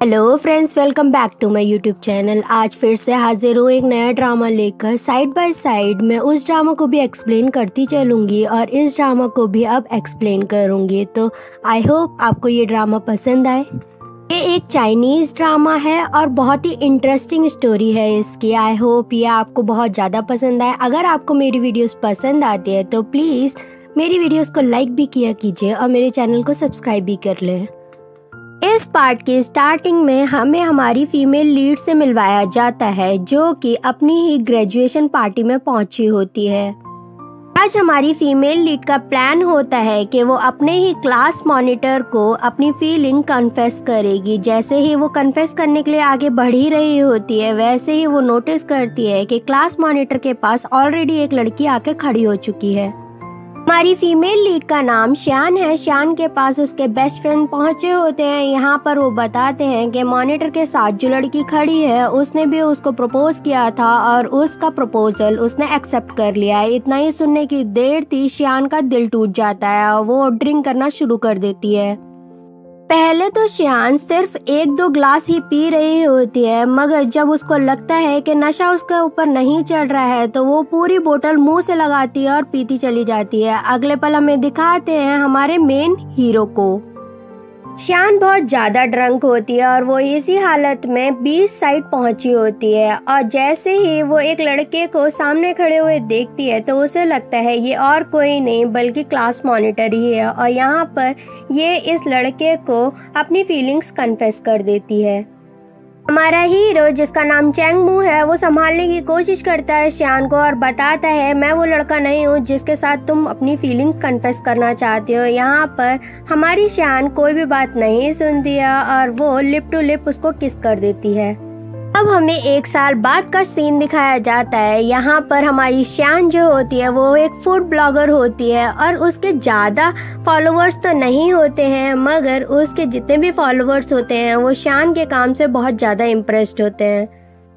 Hello friends, welcome back to my YouTube channel. आज फिर से हाजिर हूँ एक नया ड्रामा लेकर। साइड बाय साइड मैं उस ड्रामा को भी एक्सप्लेन करती चलूँगी और इस ड्रामा को भी अब एक्सप्लेन करूँगी। तो आई होप आपको ये ड्रामा पसंद आए। ये एक चाइनीज़ ड्रामा है और बहुत ही इंटरेस्टिंग स्टोरी है इसकी। आई होप ये आपको बहुत ज़्यादा पसंद आए। अगर आपको मेरी वीडियोस पसंद आती है तो प्लीज़ मेरी वीडियोस को लाइक भी किया कीजिए और मेरे चैनल को सब्सक्राइब भी कर लें। इस पार्ट की स्टार्टिंग में हमें हमारी फीमेल लीड से मिलवाया जाता है जो कि अपनी ही ग्रेजुएशन पार्टी में पहुंची होती है। आज हमारी फीमेल लीड का प्लान होता है कि वो अपने ही क्लास मॉनिटर को अपनी फीलिंग कन्फेस करेगी। जैसे ही वो कन्फेस करने के लिए आगे बढ़ ही रही होती है वैसे ही वो नोटिस करती है कि क्लास मॉनिटर के पास ऑलरेडी एक लड़की आके खड़ी हो चुकी है। हमारी फीमेल लीड का नाम श्यान है। श्यान के पास उसके बेस्ट फ्रेंड पहुंचे होते हैं। यहाँ पर वो बताते हैं कि मॉनिटर के साथ जो लड़की खड़ी है उसने भी उसको प्रपोज किया था और उसका प्रपोजल उसने एक्सेप्ट कर लिया है। इतना ही सुनने की देर थी श्यान का दिल टूट जाता है और वो ड्रिंक करना शुरू कर देती है। पहले तो श्यान सिर्फ 1-2 ग्लास ही पी रही होती है, मगर जब उसको लगता है कि नशा उसके ऊपर नहीं चढ़ रहा है तो वो पूरी बोतल मुंह से लगाती है और पीती चली जाती है। अगले पल हमें दिखाते हैं हमारे मेन हीरो को। श्यान बहुत ज्यादा ड्रंक होती है और वो इसी हालत में बीच साइड पहुंची होती है और जैसे ही वो एक लड़के को सामने खड़े हुए देखती है तो उसे लगता है ये और कोई नहीं बल्कि क्लास मॉनिटर ही है और यहाँ पर ये इस लड़के को अपनी फीलिंग्स कन्फेस कर देती है। हमारा हीरो जिसका नाम चैंग मू है वो संभालने की कोशिश करता है श्यान को और बताता है मैं वो लड़का नहीं हूँ जिसके साथ तुम अपनी फीलिंग कन्फेस करना चाहते हो। यहाँ पर हमारी श्यान कोई भी बात नहीं सुनती है और वो लिप टू लिप उसको किस कर देती है। अब हमें 1 साल बाद का सीन दिखाया जाता है। यहाँ पर हमारी श्यान जो होती है वो एक फूड ब्लॉगर होती है और उसके ज़्यादा फॉलोअर्स तो नहीं होते हैं, मगर उसके जितने भी फॉलोअर्स होते हैं वो श्यान के काम से बहुत ज़्यादा इम्प्रेस्ड होते हैं।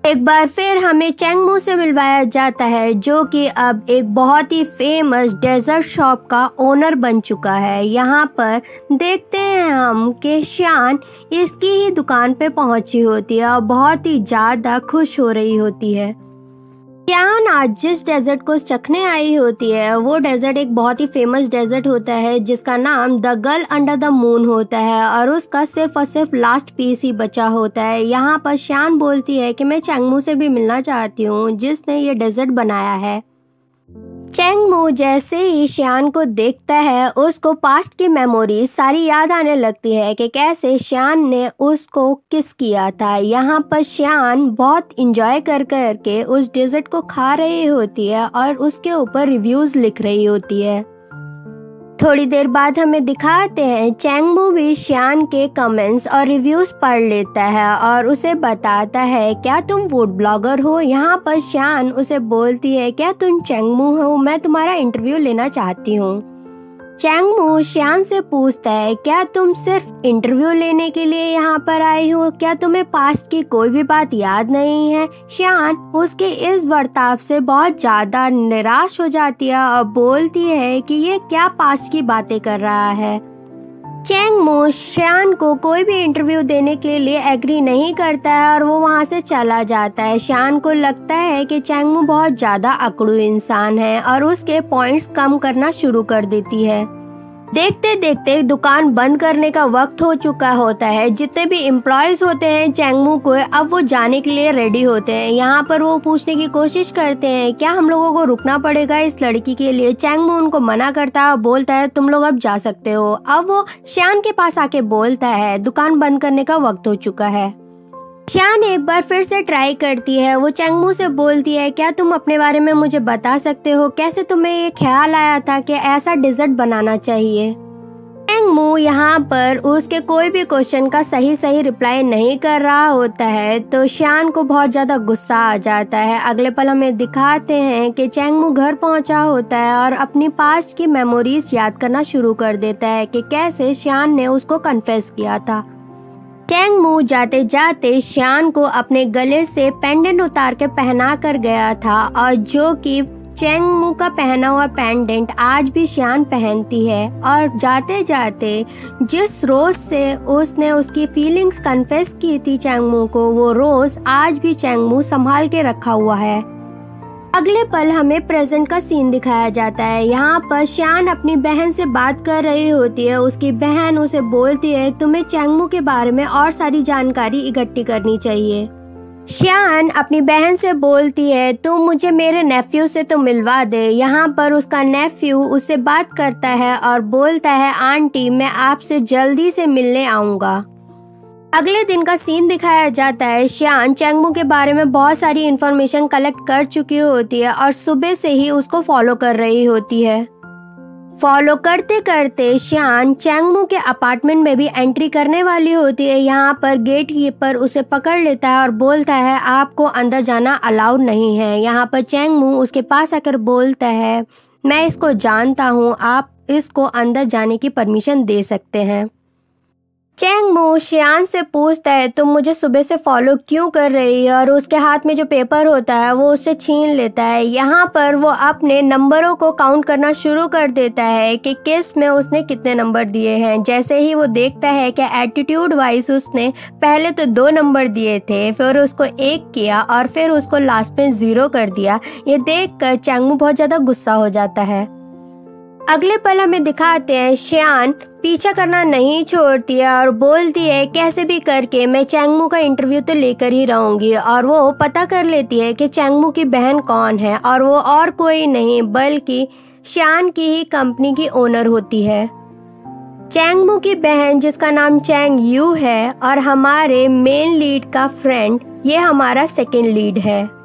एक बार फिर हमें चैंग मू से मिलवाया जाता है जो कि अब एक बहुत ही फेमस डेजर्ट शॉप का ओनर बन चुका है। यहाँ पर देखते हैं हम कि श्यान इसकी ही दुकान पे पहुंची होती है और बहुत ही ज़्यादा खुश हो रही होती है। श्यान आज जिस डेजर्ट को चखने आई होती है वो डेजर्ट एक बहुत ही फेमस डेजर्ट होता है जिसका नाम the girl under the moon होता है और उसका सिर्फ और सिर्फ लास्ट पीस ही बचा होता है। यहाँ पर श्यान बोलती है कि मैं चैंग मू से भी मिलना चाहती हूँ जिसने ये डेजर्ट बनाया है। चैंग मू जैसे ही श्यान को देखता है उसको पास्ट की मेमोरी सारी याद आने लगती है कि कैसे श्यान ने उसको किस किया था। यहाँ पर श्यान बहुत इंजॉय कर के उस डेजर्ट को खा रही होती है और उसके ऊपर रिव्यूज लिख रही होती है। थोड़ी देर बाद हमें दिखाते हैं चैंग मू भी श्यान के कमेंट्स और रिव्यूज पढ़ लेता है और उसे बताता है क्या तुम फूड ब्लॉगर हो। यहाँ पर श्यान उसे बोलती है क्या तुम चैंग मू हो, मैं तुम्हारा इंटरव्यू लेना चाहती हूँ। चैंग मू श्यान से पूछता है क्या तुम सिर्फ इंटरव्यू लेने के लिए यहाँ पर आई हो, क्या तुम्हें पास्ट की कोई भी बात याद नहीं है। श्यान उसके इस बर्ताव से बहुत ज्यादा निराश हो जाती है और बोलती है कि ये क्या पास्ट की बातें कर रहा है। चैंग मू श्यान को कोई भी इंटरव्यू देने के लिए एग्री नहीं करता है और वो वहाँ से चला जाता है। श्यान को लगता है कि चैंग मू बहुत ज्यादा अकड़ू इंसान है और उसके पॉइंट्स कम करना शुरू कर देती है। देखते देखते दुकान बंद करने का वक्त हो चुका होता है। जितने भी एम्प्लॉयज होते हैं चैंग मू को अब वो जाने के लिए रेडी होते हैं। यहाँ पर वो पूछने की कोशिश करते हैं क्या हम लोगों को रुकना पड़ेगा इस लड़की के लिए। चैंग मू उनको मना करता है और बोलता है तुम लोग अब जा सकते हो। अब वो श्यान के पास आके बोलता है दुकान बंद करने का वक्त हो चुका है। श्यान एक बार फिर से ट्राई करती है। वो चैंग मू से बोलती है क्या तुम अपने बारे में मुझे बता सकते हो, कैसे तुम्हें ये ख्याल आया था कि ऐसा डेजर्ट बनाना चाहिए। चैंग मू यहाँ पर उसके कोई भी क्वेश्चन का सही रिप्लाई नहीं कर रहा होता है तो श्यान को बहुत ज्यादा गुस्सा आ जाता है। अगले पल हमें दिखाते हैं कि चैंग मू घर पहुंचा होता है और अपनी पास्ट की मेमोरीज याद करना शुरू कर देता है कि कैसे श्यान ने उसको कन्फेस किया था। चैंग मू जाते जाते श्यान को अपने गले से पेंडेंट उतार के पहना कर गया था और जो कि चैंगमू का पहना हुआ पेंडेंट आज भी शियान पहनती है और जाते जाते जिस रोज से उसने उसकी फीलिंग्स कन्फेस की थी चैंगमू को, वो रोज आज भी चैंगमू संभाल के रखा हुआ है। अगले पल हमें प्रेजेंट का सीन दिखाया जाता है। यहाँ पर शियान अपनी बहन से बात कर रही होती है। उसकी बहन उसे बोलती है तुम्हें चैंगमू के बारे में और सारी जानकारी इकट्ठी करनी चाहिए। शियान अपनी बहन से बोलती है तुम मुझे मेरे नेफ्यू से तो मिलवा दे। यहाँ पर उसका नेफ्यू उससे बात करता है और बोलता है आंटी मैं आपसे जल्दी से मिलने आऊँगा। अगले दिन का सीन दिखाया जाता है। शियान चैंगमू के बारे में बहुत सारी इन्फॉर्मेशन कलेक्ट कर चुकी होती है और सुबह से ही उसको फॉलो कर रही होती है। फॉलो करते करते शियान चैंगमू के अपार्टमेंट में भी एंट्री करने वाली होती है। यहाँ पर गेट कीपर उसे पकड़ लेता है और बोलता है आपको अंदर जाना अलाउड नहीं है। यहाँ पर चैंगमू उसके पास आकर बोलता है मैं इसको जानता हूँ, आप इसको अंदर जाने की परमिशन दे सकते हैं। चैंगमू शियान से पूछता है तुम मुझे सुबह से फॉलो क्यों कर रही है और उसके हाथ में जो पेपर होता है वो उससे छीन लेता है। यहाँ पर वो अपने नंबरों को काउंट करना शुरू कर देता है कि किस में उसने कितने नंबर दिए हैं। जैसे ही वो देखता है कि एटीट्यूड वाइज उसने पहले तो 2 नंबर दिए थे, फिर उसको 1 किया और फिर उसको लास्ट में 0 कर दिया। ये देख कर चैंगमू बहुत ज्यादा गुस्सा हो जाता है। अगले पल हमें दिखाते हैं शियान पीछा करना नहीं छोड़ती है और बोलती है कैसे भी करके मैं चैंगमू का इंटरव्यू तो लेकर ही रहूंगी। और वो पता कर लेती है कि चैंगमू की बहन कौन है और वो और कोई नहीं बल्कि शियान की ही कंपनी की ओनर होती है। चैंगमू की बहन जिसका नाम चैंग यू है और हमारे मेन लीड का फ्रेंड, ये हमारा सेकेंड लीड है।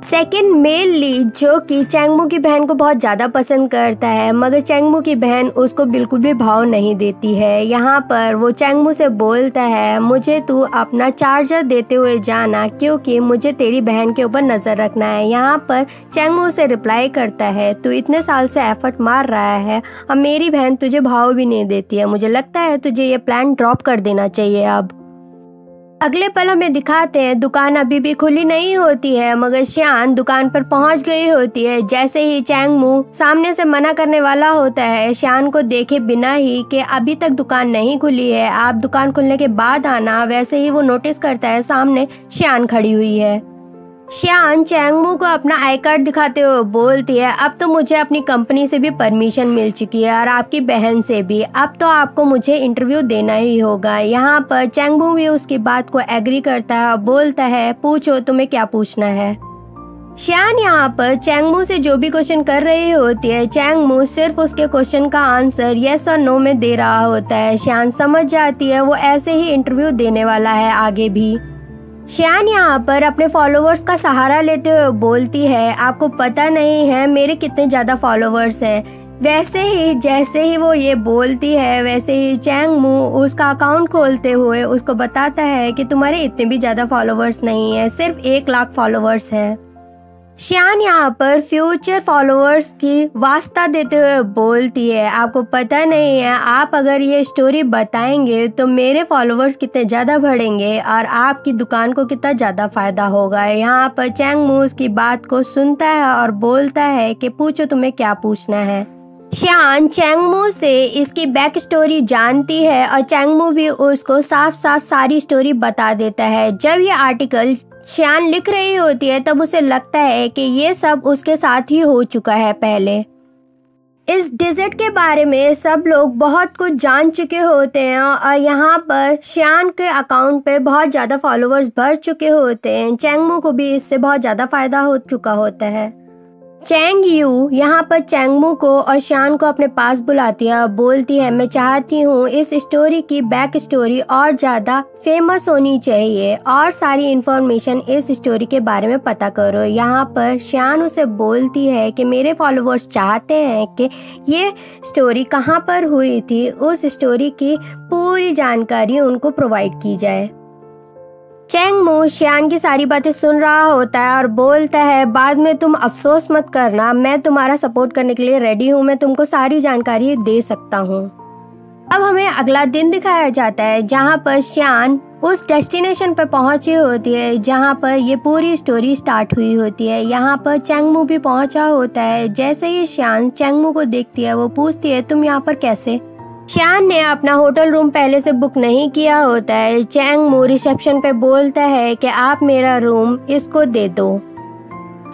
सेकेंड मेल लीड जो कि चैंगमू की बहन को बहुत ज़्यादा पसंद करता है, मगर चैंगमू की बहन उसको बिल्कुल भी भाव नहीं देती है। यहाँ पर वो चैंगमू से बोलता है मुझे तू अपना चार्जर देते हुए जाना क्योंकि मुझे तेरी बहन के ऊपर नज़र रखना है। यहाँ पर चैंगमू से रिप्लाई करता है तू इतने साल से एफर्ट मार रहा है और मेरी बहन तुझे भाव भी नहीं देती है, मुझे लगता है तुझे ये प्लान ड्रॉप कर देना चाहिए अब। अगले पल हमें दिखाते हैं दुकान अभी भी खुली नहीं होती है मगर शियान दुकान पर पहुंच गई होती है। जैसे ही चैंगमू सामने से मना करने वाला होता है शियान को देखे बिना ही कि अभी तक दुकान नहीं खुली है, आप दुकान खुलने के बाद आना, वैसे ही वो नोटिस करता है सामने शियान खड़ी हुई है। शियान चैंगमू को अपना आई कार्ड दिखाते हुए बोलती है अब तो मुझे अपनी कंपनी से भी परमिशन मिल चुकी है और आपकी बहन से भी, अब तो आपको मुझे इंटरव्यू देना ही होगा। यहाँ पर चैंगमू भी उसकी बात को एग्री करता है और बोलता है पूछो तुम्हें क्या पूछना है। शियान यहाँ पर चैंगमू से जो भी क्वेश्चन कर रही होती है चैंगमू सिर्फ उसके क्वेश्चन का आंसर यस और नो में दे रहा होता है। शियान समझ जाती है वो ऐसे ही इंटरव्यू देने वाला है आगे भी। शियान यहाँ पर अपने फॉलोवर्स का सहारा लेते हुए बोलती है आपको पता नहीं है मेरे कितने ज्यादा फॉलोवर्स हैं। वैसे ही जैसे ही वो ये बोलती है वैसे ही चैंगमू उसका अकाउंट खोलते हुए उसको बताता है कि तुम्हारे इतने भी ज्यादा फॉलोवर्स नहीं है, सिर्फ 1 लाख फॉलोवर्स हैं। शियान यहाँ पर फ्यूचर फॉलोअर्स की वास्ता देते हुए बोलती है आपको पता नहीं है आप अगर ये स्टोरी बताएंगे तो मेरे फॉलोअर्स कितने ज़्यादा बढ़ेंगे और आपकी दुकान को कितना ज़्यादा फायदा होगा। यहाँ पर चैंगमू उसकी बात को सुनता है और बोलता है कि पूछो तुम्हें क्या पूछना है। शियान चैंगमू से इसकी बैक स्टोरी जानती है और चैंगमू भी उसको साफ साफ सारी स्टोरी बता देता है। जब ये आर्टिकल शियान लिख रही होती है तब उसे लगता है कि ये सब उसके साथ ही हो चुका है पहले। इस डेजर्ट के बारे में सब लोग बहुत कुछ जान चुके होते हैं और यहाँ पर शियान के अकाउंट पे बहुत ज़्यादा फॉलोअर्स बढ़ चुके होते हैं। चैंगमू को भी इससे बहुत ज़्यादा फायदा हो चुका होता है। चैंग यू यहाँ पर चैंगमू को और शियान को अपने पास बुलाती है और बोलती है मैं चाहती हूँ इस स्टोरी की बैक स्टोरी और ज़्यादा फेमस होनी चाहिए और सारी इन्फॉर्मेशन इस स्टोरी के बारे में पता करो। यहाँ पर शियान उसे बोलती है कि मेरे फॉलोअर्स चाहते हैं कि ये स्टोरी कहाँ पर हुई थी, उस स्टोरी की पूरी जानकारी उनको प्रोवाइड की जाए। चैंगमू शियान की सारी बातें सुन रहा होता है और बोलता है बाद में तुम अफसोस मत करना, मैं तुम्हारा सपोर्ट करने के लिए रेडी हूँ, मैं तुमको सारी जानकारी दे सकता हूँ। अब हमें अगला दिन दिखाया जाता है जहाँ पर शियान उस डेस्टिनेशन पे पहुंची होती है जहां पर ये पूरी स्टोरी स्टार्ट हुई होती है। यहाँ पर चैंगमू भी पहुंचा होता है। जैसे ही शान चैंगमू को देखती है वो पूछती है तुम यहाँ पर कैसे। शान ने अपना होटल रूम पहले से बुक नहीं किया होता है। चैंगमू रिसेप्शन पे बोलता है कि आप मेरा रूम इसको दे दो।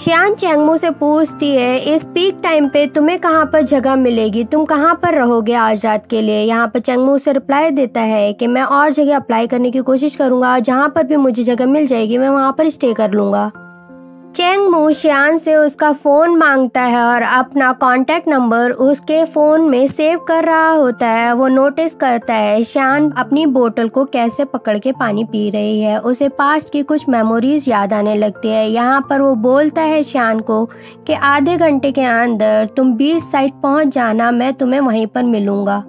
शान चैंगमू से पूछती है इस पीक टाइम पे तुम्हें कहाँ पर जगह मिलेगी, तुम कहाँ पर रहोगे आज रात के लिए। यहाँ पर चैंगमू से रिप्लाई देता है कि मैं और जगह अप्लाई करने की कोशिश करूंगा, जहाँ पर भी मुझे जगह मिल जाएगी मैं वहाँ पर स्टे कर लूंगा। चैंगमू शान से उसका फ़ोन मांगता है और अपना कॉन्टैक्ट नंबर उसके फ़ोन में सेव कर रहा होता है। वो नोटिस करता है शान अपनी बोतल को कैसे पकड़ के पानी पी रही है। उसे पास्ट की कुछ मेमोरीज याद आने लगती है। यहाँ पर वो बोलता है शान को कि आधे घंटे के अंदर तुम बीच साइड पहुँच जाना, मैं तुम्हें वहीं पर मिलूंगा।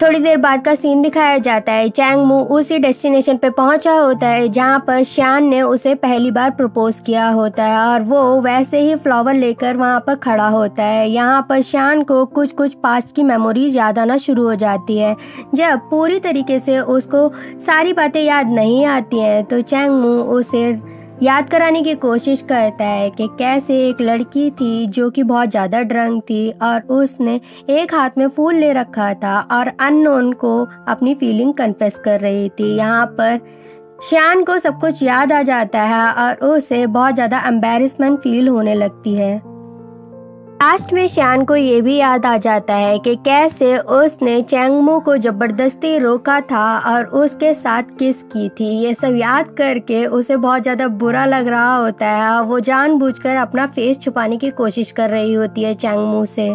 थोड़ी देर बाद का सीन दिखाया जाता है। चैंगमू उसी डेस्टिनेशन पे पहुंचा होता है जहां पर शान ने उसे पहली बार प्रपोज किया होता है और वो वैसे ही फ्लावर लेकर वहां पर खड़ा होता है। यहां पर शान को कुछ कुछ पास्ट की मेमोरीज याद आना शुरू हो जाती है। जब पूरी तरीके से उसको सारी बातें याद नहीं आती हैं तो चैंगमू उसे याद कराने की कोशिश करता है कि कैसे एक लड़की थी जो कि बहुत ज़्यादा ड्रंक थी और उसने एक हाथ में फूल ले रखा था और अननोन को अपनी फीलिंग कन्फेस कर रही थी। यहाँ पर शान को सब कुछ याद आ जाता है और उसे बहुत ज़्यादा एम्बैरेसमेंट फील होने लगती है। लास्ट में शान को ये भी याद आ जाता है कि कैसे उसने चैंगमू को जबरदस्ती रोका था और उसके साथ किस की थी। ये सब याद करके उसे बहुत ज़्यादा बुरा लग रहा होता है। वो जानबूझकर अपना फेस छुपाने की कोशिश कर रही होती है चैंगमू से।